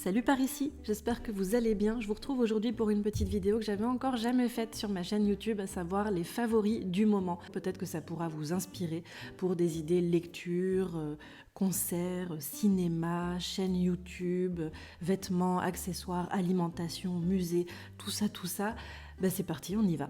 Salut par ici, j'espère que vous allez bien. Je vous retrouve aujourd'hui pour une petite vidéo que j'avais encore jamais faite sur ma chaîne YouTube, à savoir les favoris du moment. Peut-être que ça pourra vous inspirer pour des idées lecture, concerts, cinéma, chaîne YouTube, vêtements, accessoires, alimentation, musée, tout ça. C'est parti, on y va.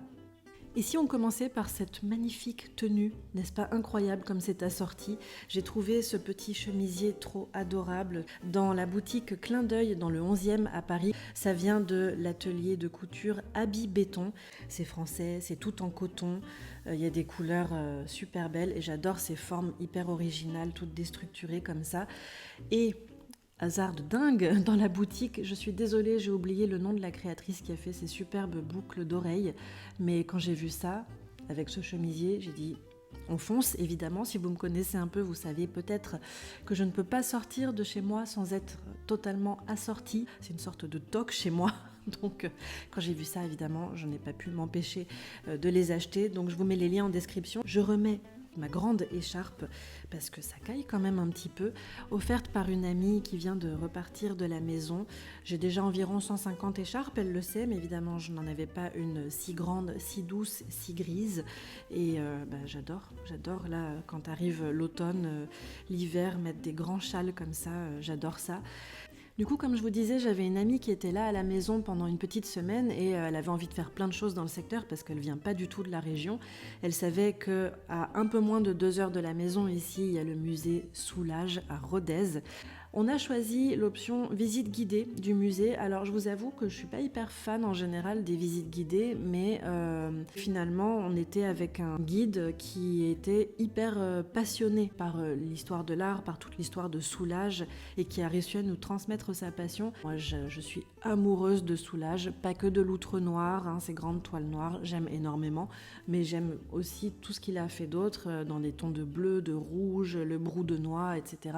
Et si on commençait par cette magnifique tenue, n'est-ce pas incroyable comme c'est assorti? J'ai trouvé ce petit chemisier trop adorable dans la boutique Clin d'œil dans le 11e à Paris. Ça vient de l'atelier de couture Habit Béton. C'est français, c'est tout en coton. Il y a des couleurs super belles et j'adore ces formes hyper originales, toutes déstructurées comme ça. Et hasard de dingue, dans la boutique, je suis désolée, j'ai oublié le nom de la créatrice qui a fait ces superbes boucles d'oreilles, mais quand j'ai vu ça, avec ce chemisier, j'ai dit on fonce. Évidemment, si vous me connaissez un peu, vous savez peut-être que je ne peux pas sortir de chez moi sans être totalement assortie. C'est une sorte de toc chez moi. Donc quand j'ai vu ça, évidemment, je n'ai pas pu m'empêcher de les acheter. Donc je vous mets les liens en description. Je remets ma grande écharpe, parce que ça caille quand même un petit peu, offerte par une amie qui vient de repartir de la maison. J'ai déjà environ 150 écharpes, elle le sait, mais évidemment je n'en avais pas une si grande, si douce, si grise. Et j'adore là quand arrive l'automne, l'hiver, mettre des grands châles comme ça, j'adore ça. Du coup, comme je vous disais, j'avais une amie qui était là à la maison pendant une petite semaine et elle avait envie de faire plein de choses dans le secteur parce qu'elle vient pas du tout de la région. Elle savait qu'à un peu moins de 2 heures de la maison ici, il y a le musée Soulages à Rodez. On a choisi l'option visite guidée du musée. Alors je vous avoue que je suis pas hyper fan en général des visites guidées, mais finalement on était avec un guide qui était hyper passionné par l'histoire de l'art, par toute l'histoire de Soulages et qui a réussi à nous transmettre sa passion. Moi je suis amoureuse de Soulages, pas que de l'outre noir, ces grandes toiles noires, j'aime énormément, mais j'aime aussi tout ce qu'il a fait d'autre dans des tons de bleu, de rouge, le brou de noix, etc.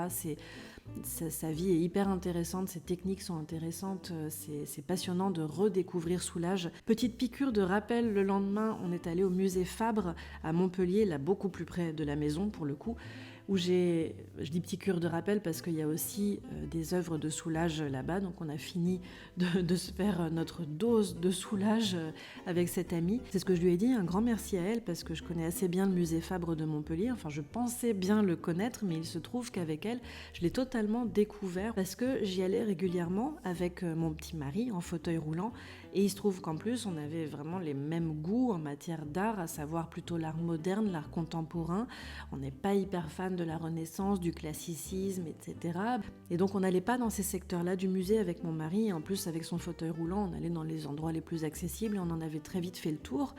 Sa vie est hyper intéressante, ses techniques sont intéressantes, c'est passionnant de redécouvrir Soulages. Petite piqûre de rappel, le lendemain, on est allé au musée Fabre à Montpellier, là beaucoup plus près de la maison pour le coup, où je dis piqûre de rappel parce qu'il y a aussi des œuvres de Soulages là-bas, donc on a fini de se faire notre dose de Soulages avec cette amie. C'est ce que je lui ai dit, un grand merci à elle parce que je connais assez bien le musée Fabre de Montpellier, enfin je pensais bien le connaître, mais il se trouve qu'avec elle, je l'ai totalement découvert parce que j'y allais régulièrement avec mon petit mari en fauteuil roulant et il se trouve qu'en plus on avait vraiment les mêmes goûts en matière d'art, à savoir plutôt l'art moderne, l'art contemporain. On n'est pas hyper fan de la Renaissance, du classicisme, etc. Et donc on n'allait pas dans ces secteurs-là du musée avec mon mari, et en plus avec son fauteuil roulant, on allait dans les endroits les plus accessibles et on en avait très vite fait le tour,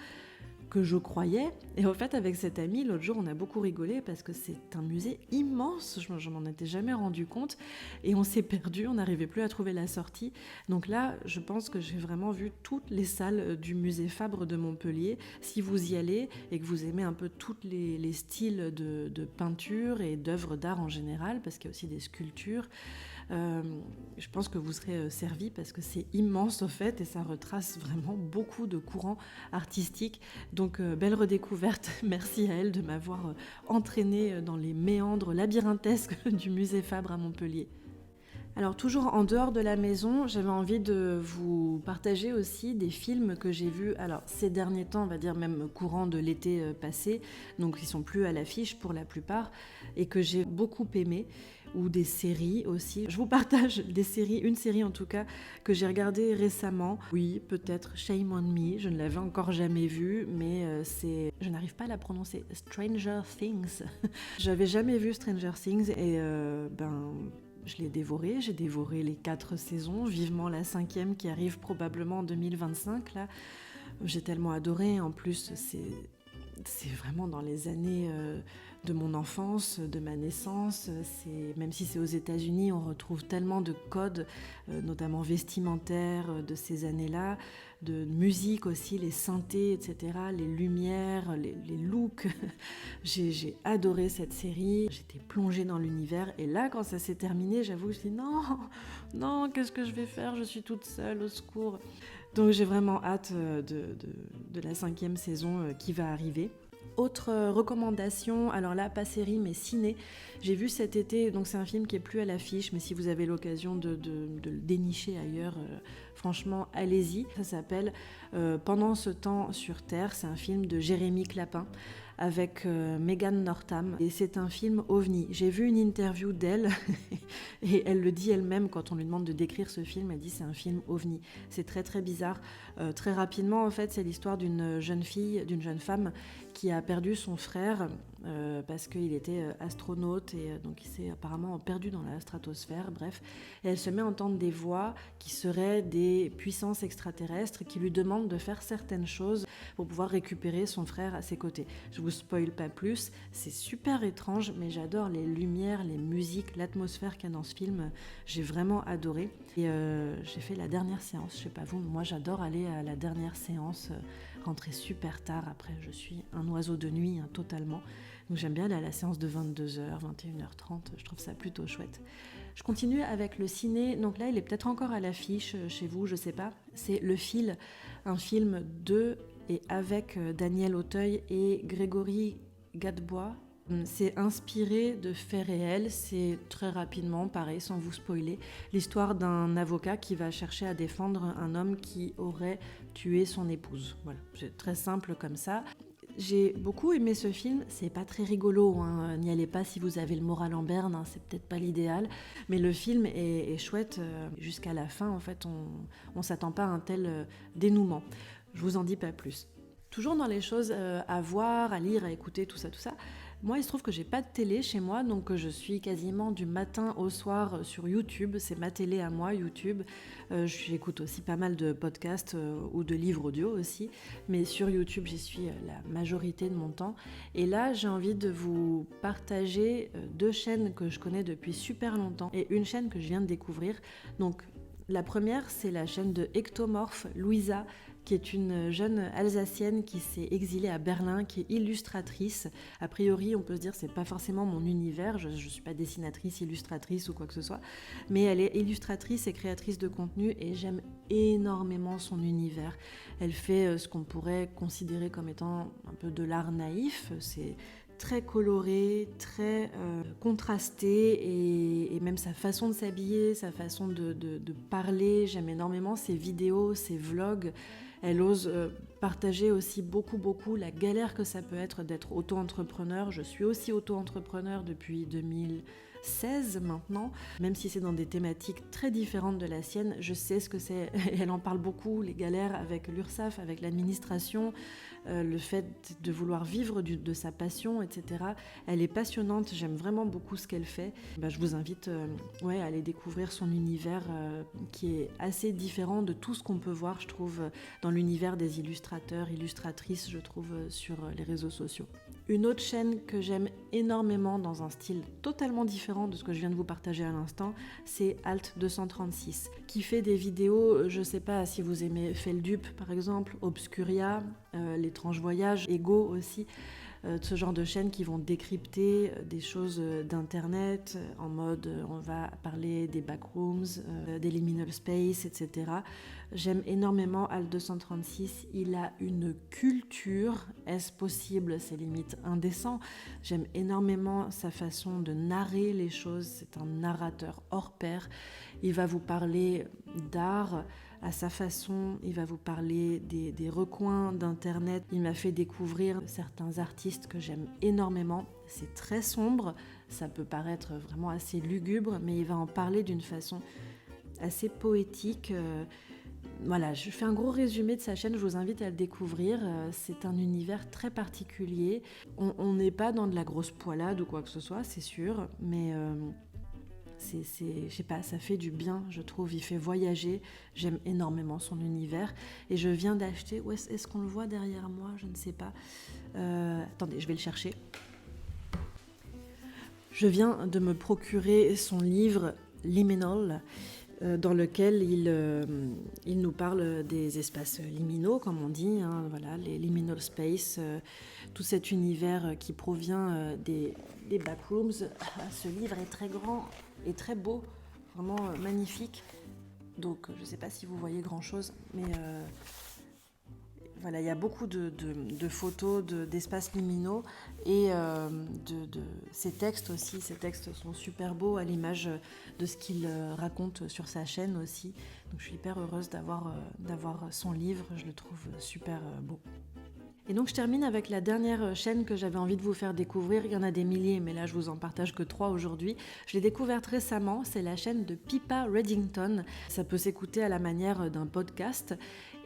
que je croyais. Et en fait avec cette amie, l'autre jour on a beaucoup rigolé parce que c'est un musée immense, je m'en étais jamais rendu compte et on s'est perdu, on n'arrivait plus à trouver la sortie. Donc là je pense que j'ai vraiment vu toutes les salles du musée Fabre de Montpellier. Si vous y allez et que vous aimez un peu tous les styles de peinture et d'œuvres d'art en général, parce qu'il y a aussi des sculptures, je pense que vous serez servi parce que c'est immense au fait et ça retrace vraiment beaucoup de courants artistiques. Donc belle redécouverte, merci à elle de m'avoir entraînée dans les méandres labyrinthesques du musée Fabre à Montpellier. Alors toujours en dehors de la maison, j'avais envie de vous partager aussi des films que j'ai vus, alors ces derniers temps, on va dire même courant de l'été passé, donc ils sont plus à l'affiche pour la plupart, et que j'ai beaucoup aimé, ou des séries aussi. Je vous partage des séries, une série en tout cas, que j'ai regardée récemment. Oui, peut-être Shame on Me, je ne l'avais encore jamais vue, mais je n'arrive pas à la prononcer, Stranger Things. J'avais jamais vu Stranger Things et je l'ai dévoré, j'ai dévoré les 4 saisons, vivement la 5e qui arrive probablement en 2025. Là, j'ai tellement adoré, en plus c'est vraiment dans les années de mon enfance, de ma naissance. Même si c'est aux États-Unis, on retrouve tellement de codes, notamment vestimentaires de ces années-là, de musique aussi, les synthés, etc., les lumières, les looks. J'ai adoré cette série, j'étais plongée dans l'univers. Et là, quand ça s'est terminé, j'avoue, je me suis dit non, qu'est-ce que je vais faire? Je suis toute seule, au secours. Donc j'ai vraiment hâte de la 5e saison qui va arriver. Autre recommandation, alors là, pas série, mais ciné. J'ai vu cet été, donc c'est un film qui est plus à l'affiche, mais si vous avez l'occasion de le dénicher ailleurs, franchement, allez-y. Ça s'appelle Pendant ce temps sur Terre. C'est un film de Jérémy Clapin avec Megan Northam. Et c'est un film ovni. J'ai vu une interview d'elle et elle le dit elle-même quand on lui demande de décrire ce film. Elle dit c'est un film ovni. C'est très très bizarre. Très rapidement, en fait, c'est l'histoire d'une jeune fille, d'une jeune femme qui a perdu son frère parce qu'il était astronaute et donc il s'est apparemment perdu dans la stratosphère, bref. Et elle se met à entendre des voix qui seraient des puissances extraterrestres qui lui demandent de faire certaines choses pour pouvoir récupérer son frère à ses côtés. Je vous spoil pas plus, c'est super étrange, mais j'adore les lumières, les musiques, l'atmosphère qu'il y a dans ce film. J'ai vraiment adoré. Et j'ai fait la dernière séance, je sais pas vous, moi j'adore aller à la dernière séance, rentrer super tard. Après, je suis un oiseau de nuit, hein, totalement. Donc j'aime bien aller à la séance de 22h, 21h30, je trouve ça plutôt chouette. Je continue avec le ciné, donc là il est peut-être encore à l'affiche chez vous, je sais pas. C'est Le Fil, un film de et avec Daniel Auteuil et Grégory Gadebois. C'est inspiré de faits réels, c'est très rapidement, pareil, sans vous spoiler, l'histoire d'un avocat qui va chercher à défendre un homme qui aurait tué son épouse. Voilà, c'est très simple comme ça. J'ai beaucoup aimé ce film, c'est pas très rigolo, hein. N'y allez pas si vous avez le moral en berne, hein. C'est peut-être pas l'idéal, mais le film est chouette jusqu'à la fin, en fait on s'attend pas à un tel dénouement. Je vous en dis pas plus. Toujours dans les choses à voir, à lire, à écouter, tout ça, moi, il se trouve que j'ai pas de télé chez moi, donc je suis quasiment du matin au soir sur YouTube. C'est ma télé à moi, YouTube. J'écoute aussi pas mal de podcasts ou de livres audio aussi. Mais sur YouTube, j'y suis la majorité de mon temps. Et là, j'ai envie de vous partager deux chaînes que je connais depuis super longtemps et une chaîne que je viens de découvrir. Donc, la première, c'est la chaîne de Ectomorphe, Louisa, qui est une jeune Alsacienne qui s'est exilée à Berlin, qui est illustratrice. A priori, on peut se dire que c'est pas forcément mon univers, je suis pas dessinatrice, illustratrice ou quoi que ce soit, mais elle est illustratrice et créatrice de contenu et j'aime énormément son univers. Elle fait ce qu'on pourrait considérer comme étant un peu de l'art naïf, c'est très coloré, très contrasté et même sa façon de s'habiller, sa façon de parler, j'aime énormément ses vidéos, ses vlogs. Elle ose partager aussi beaucoup la galère que ça peut être d'être auto-entrepreneur. Je suis aussi auto-entrepreneur depuis 2016 maintenant, même si c'est dans des thématiques très différentes de la sienne, je sais ce que c'est, elle en parle beaucoup, les galères avec l'URSSAF, avec l'administration, le fait de vouloir vivre de sa passion, etc. Elle est passionnante, j'aime vraiment beaucoup ce qu'elle fait. Je vous invite à aller découvrir son univers qui est assez différent de tout ce qu'on peut voir, je trouve, dans l'univers des illustrateurs, illustratrices, je trouve, sur les réseaux sociaux. Une autre chaîne que j'aime énormément dans un style totalement différent de ce que je viens de vous partager à l'instant, c'est Alt236, qui fait des vidéos, je sais pas si vous aimez Feldup par exemple, Obscuria, L'étrange voyage, Ego aussi, ce genre de chaînes qui vont décrypter des choses d'internet en mode on va parler des backrooms, des liminal space, etc. J'aime énormément Alt236, il a une culture, est-ce possible, c'est limite indécent. J'aime énormément sa façon de narrer les choses, c'est un narrateur hors pair. Il va vous parler d'art à sa façon, il va vous parler des recoins d'internet. Il m'a fait découvrir certains artistes que j'aime énormément. C'est très sombre, ça peut paraître vraiment assez lugubre, mais il va en parler d'une façon assez poétique. Voilà, je fais un gros résumé de sa chaîne, je vous invite à le découvrir. C'est un univers très particulier. On n'est pas dans de la grosse poilade ou quoi que ce soit, c'est sûr, mais je sais pas, ça fait du bien, je trouve. Il fait voyager, j'aime énormément son univers. Et je viens d'acheter, est-ce qu'on le voit derrière moi? Je ne sais pas. Attendez, je vais le chercher. Je viens de me procurer son livre Liminal, dans lequel il nous parle des espaces liminaux, comme on dit, hein, voilà, les liminal space, tout cet univers qui provient des backrooms. Ce livre est très grand et très beau, vraiment magnifique. Donc je ne sais pas si vous voyez grand-chose, mais Voilà, il y a beaucoup de photos d'espaces liminaux et de ces textes aussi. Ces textes sont super beaux à l'image de ce qu'il raconte sur sa chaîne aussi. Donc je suis hyper heureuse d'avoir son livre, je le trouve super beau. Et donc je termine avec la dernière chaîne que j'avais envie de vous faire découvrir. Il y en a des milliers, mais là je vous en partage que 3 aujourd'hui. Je l'ai découverte récemment, c'est la chaîne de Pippa Reddington. Ça peut s'écouter à la manière d'un podcast.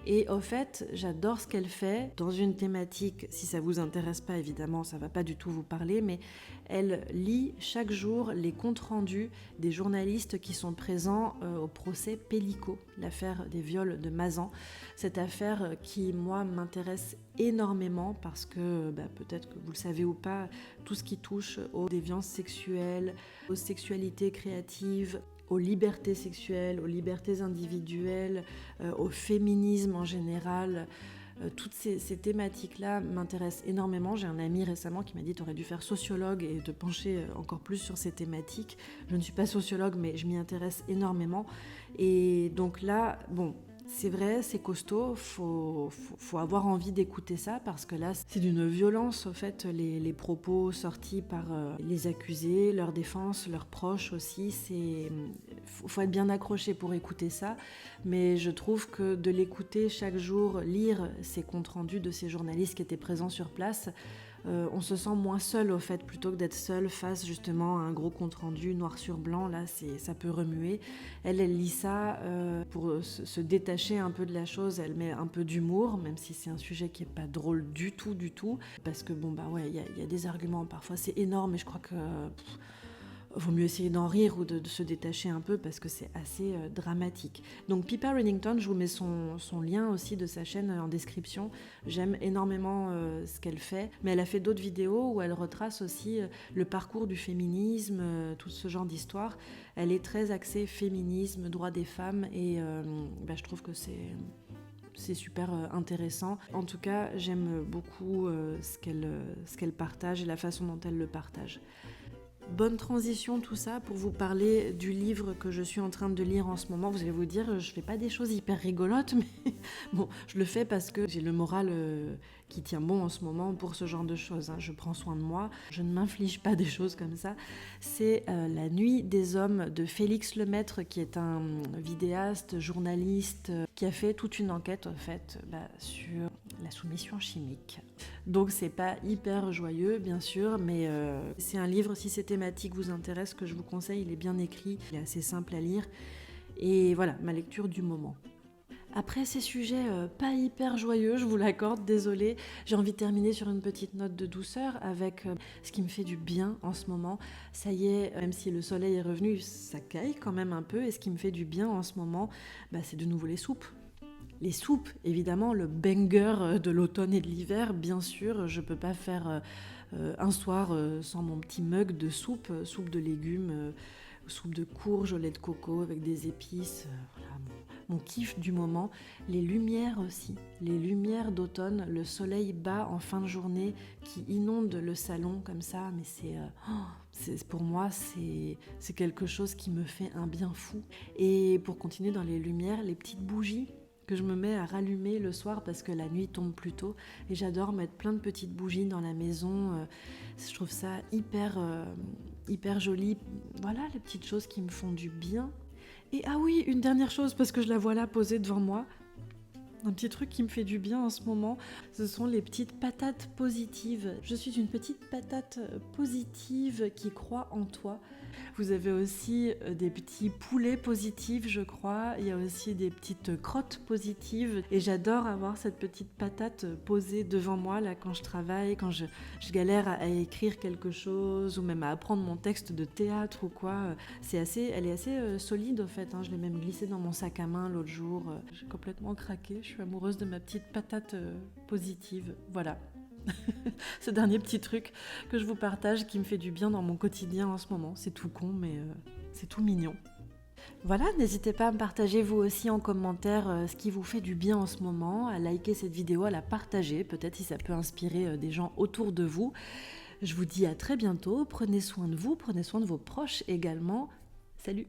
Et au fait, j'adore ce qu'elle fait dans une thématique, si ça vous intéresse pas évidemment, ça va pas du tout vous parler, mais elle lit chaque jour les comptes rendus des journalistes qui sont présents au procès Pellico, l'affaire des viols de Mazan. Cette affaire qui, moi, m'intéresse énormément parce que, peut-être que vous le savez ou pas, tout ce qui touche aux déviances sexuelles, aux sexualités créatives, aux libertés sexuelles, aux libertés individuelles, au féminisme en général. Toutes ces thématiques-là m'intéressent énormément. J'ai un ami récemment qui m'a dit « t'aurais dû faire sociologue et te pencher encore plus sur ces thématiques ». Je ne suis pas sociologue, mais je m'y intéresse énormément. Et donc là, bon, c'est vrai, c'est costaud, faut avoir envie d'écouter ça parce que là, c'est d'une violence, au fait, les propos sortis par les accusés, leur défense, leurs proches aussi. Faut être bien accroché pour écouter ça, mais je trouve que de l'écouter chaque jour, lire ces comptes rendus de ces journalistes qui étaient présents sur place, on se sent moins seul au fait, plutôt que d'être seul face justement à un gros compte rendu noir sur blanc. Là, ça peut remuer. Elle lit ça pour se détacher un peu de la chose. Elle met un peu d'humour, même si c'est un sujet qui est pas drôle du tout, parce que il y a des arguments parfois c'est énorme, et je crois que vaut mieux essayer d'en rire ou de se détacher un peu parce que c'est assez dramatique. Donc Pippa Reddington, je vous mets son lien aussi de sa chaîne en description. J'aime énormément ce qu'elle fait, mais elle a fait d'autres vidéos où elle retrace aussi le parcours du féminisme, tout ce genre d'histoire. Elle est très axée féminisme, droits des femmes, et je trouve que c'est super intéressant. En tout cas, j'aime beaucoup ce qu'elle partage et la façon dont elle le partage. Bonne transition tout ça pour vous parler du livre que je suis en train de lire en ce moment. Vous allez vous dire, je fais pas des choses hyper rigolotes, mais bon, je le fais parce que j'ai le moral qui tient bon en ce moment pour ce genre de choses. Je prends soin de moi, je ne m'inflige pas des choses comme ça. C'est La Nuit des hommes de Félix Lemaître, qui est un vidéaste, journaliste, qui a fait toute une enquête en fait sur la soumission chimique. Donc c'est pas hyper joyeux bien sûr, mais c'est un livre, si ces thématiques vous intéressent, que je vous conseille. Il est bien écrit, il est assez simple à lire, et voilà, ma lecture du moment. Après ces sujets pas hyper joyeux, je vous l'accorde, désolée, j'ai envie de terminer sur une petite note de douceur avec ce qui me fait du bien en ce moment. Ça y est, même si le soleil est revenu, ça caille quand même un peu, et ce qui me fait du bien en ce moment, c'est de nouveau les soupes. Les soupes, évidemment, le banger de l'automne et de l'hiver, bien sûr. Je peux pas faire un soir sans mon petit mug de soupe de légumes, soupe de courge au lait de coco avec des épices. Voilà, mon kiff du moment. Les lumières aussi, les lumières d'automne, le soleil bas en fin de journée qui inonde le salon comme ça, mais pour moi, c'est quelque chose qui me fait un bien fou. Et pour continuer dans les lumières, les petites bougies que je me mets à rallumer le soir parce que la nuit tombe plus tôt, et j'adore mettre plein de petites bougies dans la maison. Je trouve ça hyper joli. Voilà les petites choses qui me font du bien. Et ah oui, une dernière chose, parce que je la vois là posée devant moi. Un petit truc qui me fait du bien en ce moment, ce sont les petites patates positives. Je suis une petite patate positive qui croit en toi. Vous avez aussi des petits poulets positifs, je crois. Il y a aussi des petites crottes positives. Et j'adore avoir cette petite patate posée devant moi là quand je travaille, quand je galère à écrire quelque chose ou même à apprendre mon texte de théâtre ou quoi. Elle est assez solide au fait. Je l'ai même glissée dans mon sac à main l'autre jour. J'ai complètement craqué. Je suis amoureuse de ma petite patate positive. Voilà. Ce dernier petit truc que je vous partage qui me fait du bien dans mon quotidien en ce moment. C'est tout con, mais c'est tout mignon. Voilà, n'hésitez pas à me partager vous aussi en commentaire ce qui vous fait du bien en ce moment, à liker cette vidéo, à la partager, peut-être si ça peut inspirer des gens autour de vous. Je vous dis à très bientôt, prenez soin de vous, prenez soin de vos proches également. Salut!